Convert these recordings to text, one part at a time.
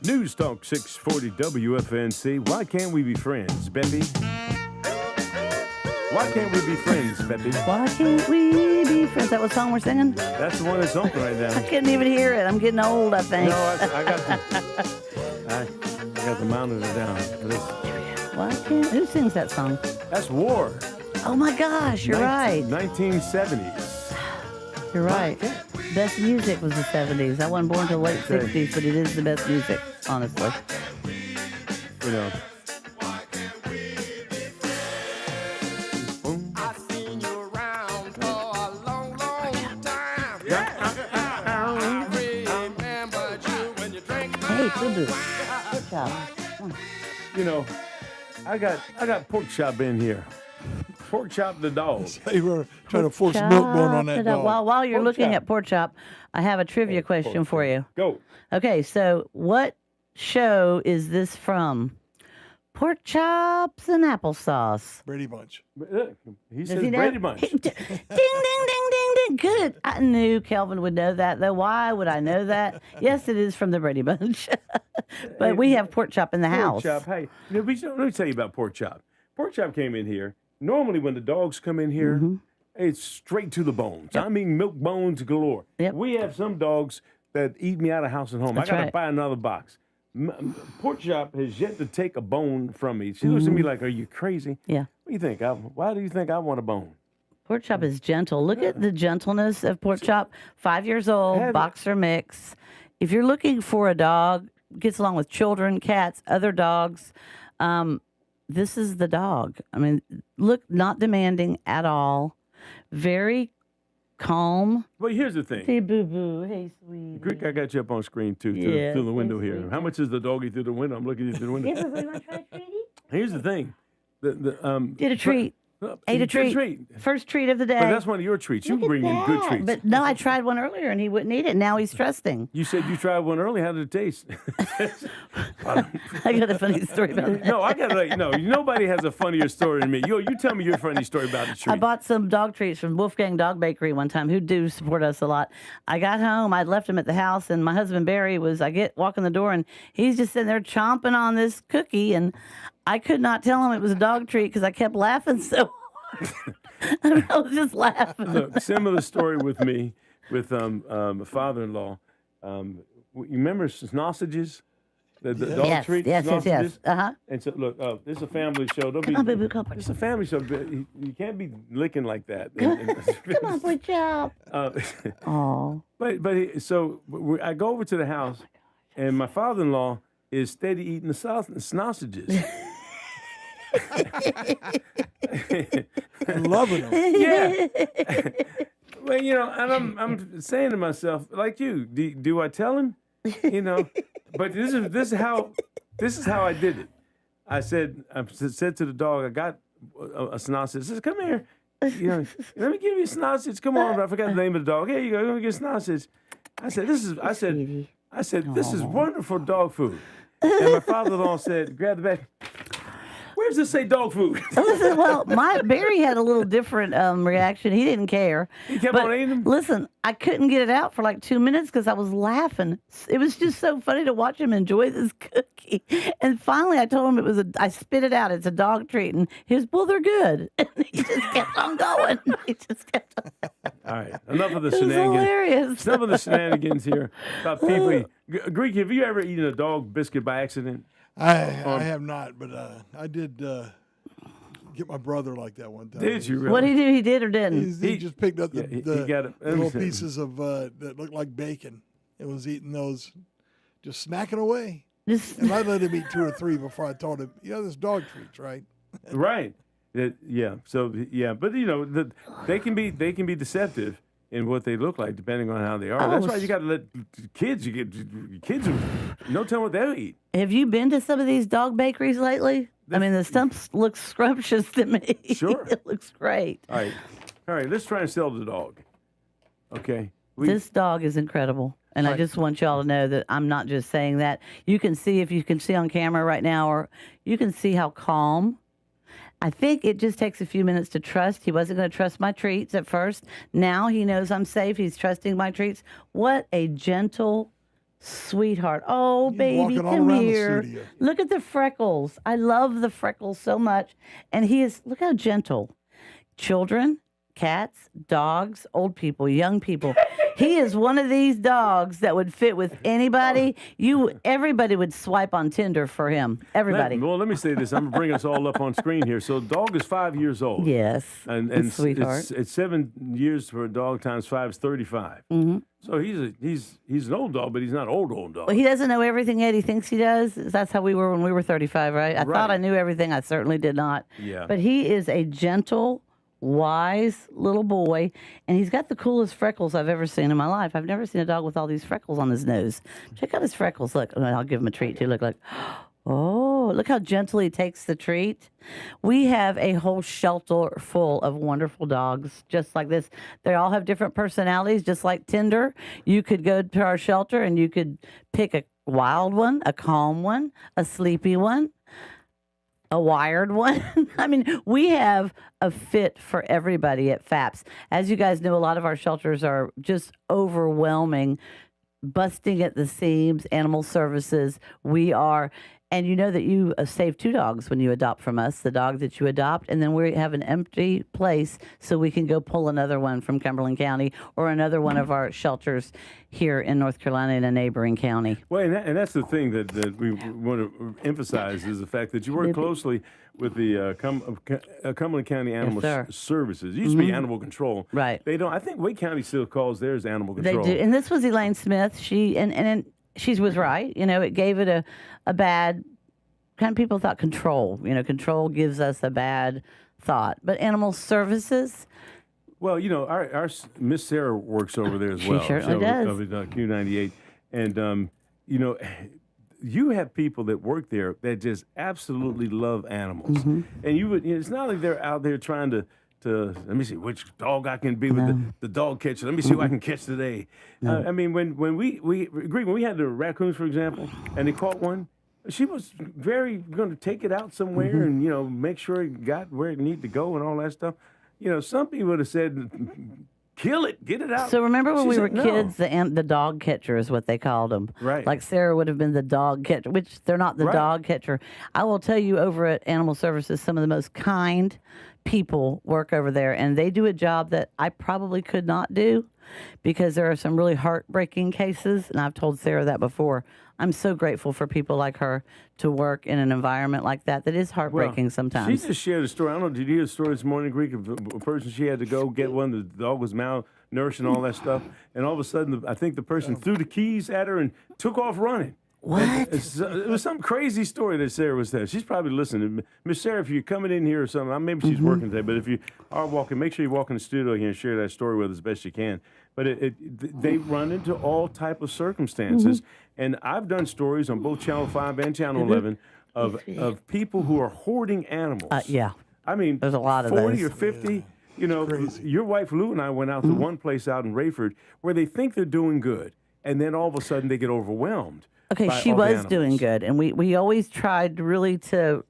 News Talk 640 WFNC. Why can't we be friends, BEPPI? Why can't we be friends, BEPPI? Why can't we be friends? Is that what song we're singing? That's the one that's open right now. I couldn't even hear it. I'm getting old, I think. No, I got the monitor down. Why can't? Who sings that song? That's War. Oh my gosh, you're right. 1970s. You're right. Best music was the 70s. I wasn't born until late 60s, but it is the best music, honestly. You know. Hey, Boo-Boo. Good job. You know, I got pork chop in here. Pork chop the dog. You were trying to force milk bone on that dog. While you're Pork looking chop. at pork chop, I have a trivia question for you. Go. Okay, so what show is this from? Pork chops and applesauce. Brady Bunch. He Does says he know? Brady Bunch. Ding, ding, ding, ding, ding. Good. I knew Kelvin would know that, though. Why would I know that? Yes, it is from the Brady Bunch. But we have pork chop in the house. Pork chop. Hey, let me tell you about pork chop. Pork chop came in here. Normally, when the dogs come in here, it's straight to the bones. Yep. I mean, milk bones galore. Yep. We have some dogs that eat me out of house and home. That's I got to right. buy another box. Pork chop has yet to take a bone from me. She looks at me like, "Are you crazy?" Yeah. What do you think? Why do you think I want a bone? Pork chop is gentle. Look at the gentleness of pork chop. 5 years old, boxer mix. If you're looking for a dog, gets along with children, cats, other dogs, this is the dog. I mean, look, not demanding at all. Very calm. Well, here's the thing. Hey, boo-boo. Hey, sweetie. Greek, I got you up on screen too, Yeah, through the window that's here. sweet. How much is the doggy through the window? I'm looking at you through the window. Yeah, boo-boo, you want to try a treaty? Here's the thing. Did a treat. Ate a treat. First treat of the day. But that's one of your treats. You bring in good treats. But no, I tried one earlier and he wouldn't eat it. Now he's trusting. You said you tried one early. How did it taste? I got a funny story about that. No, I got to no. Nobody has a funnier story than me. You tell me your funny story about the treat. I bought some dog treats from Wolfgang Dog Bakery one time, who do support us a lot. I got home, I'd left him at the house, and my husband Barry walk in the door, and he's just sitting there chomping on this cookie, and I could not tell him it was a dog treat because I kept laughing so hard. I was just laughing. Look, similar story with me, with my father-in-law. You remember sausages? The dog treats? Yes. Uh-huh. And so, look, this is a family show. Don't Come on, boo-boo, come on. This is a family show. You can't be licking like that. Come on, pork chop. Oh. I go over to the house, and my father-in-law is steady eating the sausages. I'm loving them. Yeah. Well, and I'm saying to myself, like you, do I tell him? But this is how I did it. I said to the dog, I got a sausage. I said, come here. Let me give you a sausage. Come on, I forgot the name of the dog. Here you go. Let me get a sausage. I said, this is wonderful dog food. And my father-in-law said, grab the bag. Where does this say dog food? Listen, well, Barry had a little different reaction. He didn't care. He kept on eating them? Listen, I couldn't get it out for like 2 minutes because I was laughing. It was just so funny to watch him enjoy this cookie. And finally, I told him I spit it out. It's a dog treat. And he was, well, they're good. And he just kept on going. He just kept on. All right, enough of the It was shenanigans. hilarious. Enough of the shenanigans here about people. Greek, have you ever eaten a dog biscuit by accident? I have not, but I did get my brother like that one time. Did you really? What did he do? He did or didn't? He just picked up the it. little pieces of that looked like bacon and was eating those, just snacking away. And I let him eat 2 or 3 before I told him, there's dog treats, right? Right. Yeah. So yeah, but they can be deceptive in what they look like depending on how they are. That's why you got to let kids. Kids no telling what they'll eat. Have you been to some of these dog bakeries lately? I mean, the stuff looks scrumptious to me. Sure. It looks great. All right. Let's try and sell the dog. Okay. This dog is incredible. And I just want y'all to know that I'm not just saying that. You can see, if you can see on camera right now, or you can see how calm. I think it just takes a few minutes to trust. He wasn't going to trust my treats at first. Now he knows I'm safe. He's trusting my treats. What a gentle, Sweetheart. Oh, He's baby, walking all come around the here. studio. Look at the freckles. I love the freckles so much. And look how gentle. Children, cats, dogs, old people, young people. He is one of these dogs that would fit with anybody. Everybody would swipe on Tinder for him. Everybody. Let me say this. I'm going to bring us all up on screen here. So the dog is 5 years old. Yes. And sweetheart. it's 7 years for a dog times 5 is 35. Mm-hmm. So he's an old dog, but he's not old dog. Well, he doesn't know everything yet. He thinks he does. That's how we were when we were 35, right? I thought I knew everything. I certainly did not. Yeah. But he is a gentle, wise little boy, and he's got the coolest freckles I've ever seen in my life. I've never seen a dog with all these freckles on his nose. Check out his freckles. Look, I'll give him a treat too. Look. Oh, look how gentle he takes the treat. We have a whole shelter full of wonderful dogs just like this. They all have different personalities, just like Tinder. You could go to our shelter and you could pick a wild one, a calm one, a sleepy one, a wired one. I mean, we have a fit for everybody at FAPS. As you guys know, a lot of our shelters are just overwhelming, busting at the seams, animal services. We are. And you know that you save 2 dogs when you adopt from us, the dog that you adopt, and then we have an empty place so we can go pull another one from Cumberland County or another one of our shelters here in North Carolina in a neighboring county. Well, and that's the thing that we want to emphasize is the fact that you work closely with the Cumberland County Animal Services. It used to be Animal Control. Right. They don't. I think Wake County still calls theirs Animal Control. They do. And this was Elaine Smith. She was right. You know, it gave it a bad kind of, people thought control. You know, control gives us a bad thought. But Animal Services. Well, you know, our Miss Sarah works over there as well. She certainly does. Over Q98. And, you know, you have people that work there that just absolutely love animals. Mm-hmm. And it's not like they're out there trying to let me see which dog I can be with the dog catcher. Let me see who I can catch today. I mean, when we had the raccoons, for example, and they caught one, she was very going to take it out somewhere and, you know, make sure it got where it needed to go and all that stuff. You know, some people would have said, kill it, get it out. So remember when we were no. kids, the dog catcher is what they called them. Right. Like Sarah would have been the dog catcher, which they're not the dog catcher. I will tell you, over at Animal Services, some of the most kind people work over there, and they do a job that I probably could not do because there are some really heartbreaking cases, and I've told Sarah that before. I'm so grateful for people like her to work in an environment like that is heartbreaking sometimes. She just shared a story. I don't know, did you hear a story this morning, Greek, of a person she had to go get one, the dog was malnourished and all that stuff, and all of a sudden, I think the person threw the keys at her and took off running. What? It was some crazy story that Sarah was telling. She's probably listening. Miss Sarah, if you're coming in here or something, maybe she's working today, but if you are walking, make sure you walk in the studio here and share that story with us as best you can. But they run into all type of circumstances, and I've done stories on both Channel 5 and Channel 11 of people who are hoarding animals. Yeah. I mean, there's a lot of 40 those. or 50. Yeah. You know, your wife Lou and I went out to one place out in Rayford where they think they're doing good, and then all of a sudden they get overwhelmed. Okay, she was doing good, and we always tried really to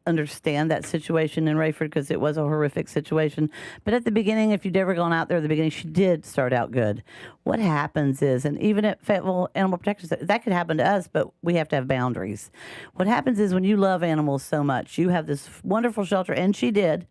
understand that situation in Rayford because it was a horrific situation. But at the beginning, if you'd ever gone out there at the beginning, she did start out good. What happens is, and even at Fayetteville Animal Protection, that could happen to us, but we have to have boundaries. What happens is when you love animals so much, you have this wonderful shelter, and she did.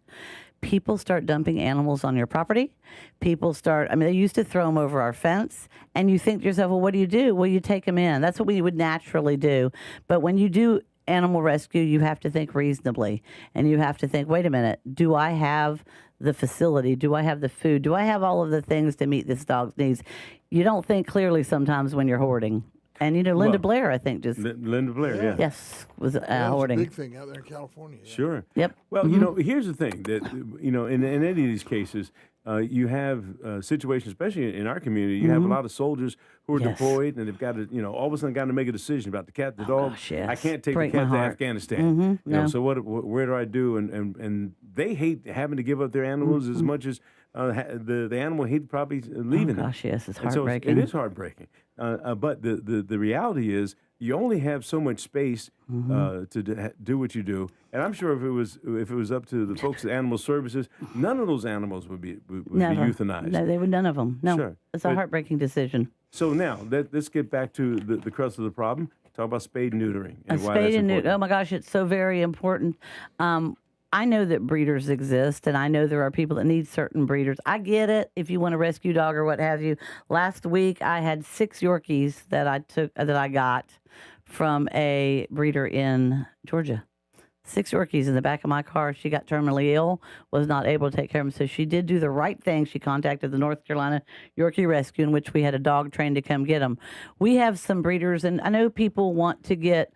People start dumping animals on your property. They used to throw them over our fence. And you think to yourself, well, what do? Well, you take them in. That's what we would naturally do. But when you do animal rescue, you have to think reasonably. And you have to think, wait a minute, do I have the facility? Do I have the food? Do I have all of the things to meet this dog's needs? You don't think clearly sometimes when you're hoarding. And, you know, Linda Blair, I think, just... Linda Blair, yeah. Yes, was hoarding. That's a big thing out there in California. Yeah. Sure. Yep. Well, you know, here's the thing that, you know, in any of these cases, you have situations, especially in our community, you have a lot of soldiers who are deployed and they've got to, you know, all of a sudden got to make a decision about the cat, the dog. Gosh, yes. I can't take Break the cat my to heart. Afghanistan. You know, so where do I do? And they hate having to give up their animals as much as the animal hated probably leaving them. Gosh, yes, it's And so heartbreaking. it is heartbreaking. But the reality is you only have so much space to do what you do. And I'm sure if it was up to the folks at Animal Services, none of those animals would be euthanized. No, they would none of them. No, Sure. it's a heartbreaking decision. So now let's get back to the crux of the problem. Talk about spade neutering and why that's Spade and important. neuter. Oh my gosh, it's so very important. I know that breeders exist, and I know there are people that need certain breeders. I get it if you want a rescue dog or what have you. Last week, I had 6 Yorkies that I got from a breeder in Georgia. 6 Yorkies in the back of my car. She got terminally ill, was not able to take care of them. So she did do the right thing. She contacted the North Carolina Yorkie Rescue, in which we had a dog trained to come get them. We have some breeders, and I know people want to get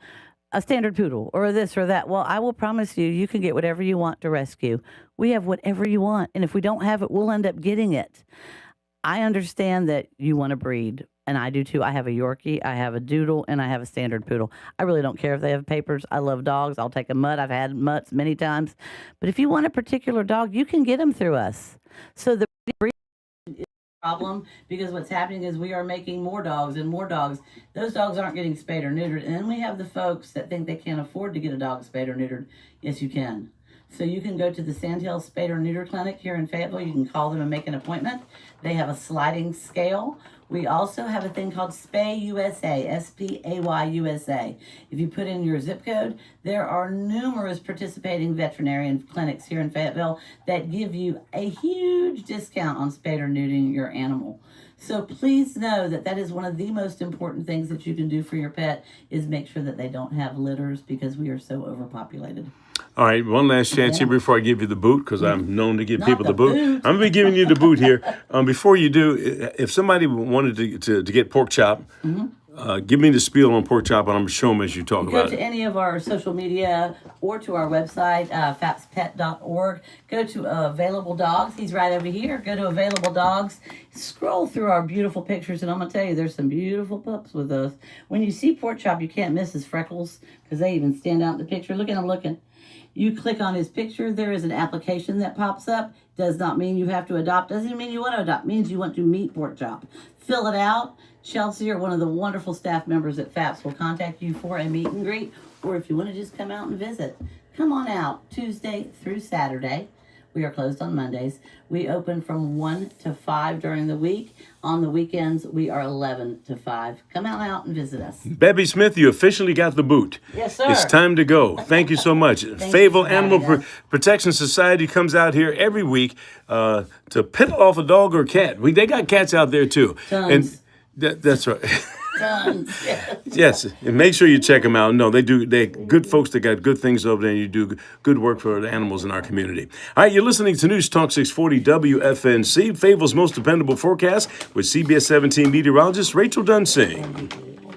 a standard poodle or this or that. Well, I will promise you, you can get whatever you want to rescue. We have whatever you want. And if we don't have it, we'll end up getting it. I understand that you want to breed, and I do too. I have a Yorkie, I have a Doodle, and I have a standard poodle. I really don't care if they have papers. I love dogs. I'll take a mutt. I've had mutts many times. But if you want a particular dog, you can get them through us. So the breeding is a problem, because what's happening is we are making more dogs and more dogs. Those dogs aren't getting spayed or neutered. And then we have the folks that think they can't afford to get a dog spayed or neutered. Yes, you can. So you can go to the Sandhill Spayed or Neuter Clinic here in Fayetteville. You can call them and make an appointment. They have a sliding scale. We also have a thing called Spay USA, S-P-A-Y USA. If you put in your zip code, there are numerous participating veterinarian clinics here in Fayetteville that give you a huge discount on spayed or neutering your animal. So please know that that is one of the most important things that you can do for your pet, is make sure that they don't have litters, because we are so overpopulated. All right, one last chance here before I give you the boot, because I'm known to give Not people the boot. I'm going to be giving you the boot here. Before you do, if somebody wanted to get pork chop, give me the spiel on pork chop, and I'm going to show them as you talk Go about to it. any of our social media or to our website, fapspet.org. Go to Available Dogs. He's right over here. Go to Available Dogs. Scroll through our beautiful pictures, and I'm going to tell you, there's some beautiful pups with us. When you see pork chop, you can't miss his freckles, because they even stand out in the picture. Look at him looking. You click on his picture, there is an application that pops up. Does not mean you have to adopt. Doesn't mean you want to adopt. Means you want to meet pork chop. Fill it out. Chelsea, or one of the wonderful staff members at FAPS, will contact you for a meet and greet. Or if you want to just come out and visit, come on out Tuesday through Saturday. We are closed on Mondays. We open from 1 to 5 during the week. On the weekends, we are 11 to 5. Come out and visit us. Beppy Smith, you officially got the boot. Yes, sir. It's time to go. Thank you so much. Fayetteville Animal Protection Society comes out here every week to piddle off a dog or cat. They got cats out there too. Tons. And that's right. Tons. Yes, and make sure you check them out. No, they're good folks that got good things over there, and you do good work for the animals in our community. All right, you're listening to News Talk 640 WFNC, Fayetteville's most dependable forecast, with CBS 17 meteorologist Rachel Dunsing.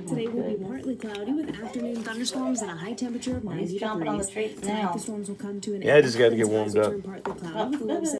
Today will be partly cloudy with afternoon thunderstorms and a high temperature of 90 He's jumping on the degrees. streets Tonight now. the storms will come to an Yeah, I just got to get warmed up. Partly cloudy with a low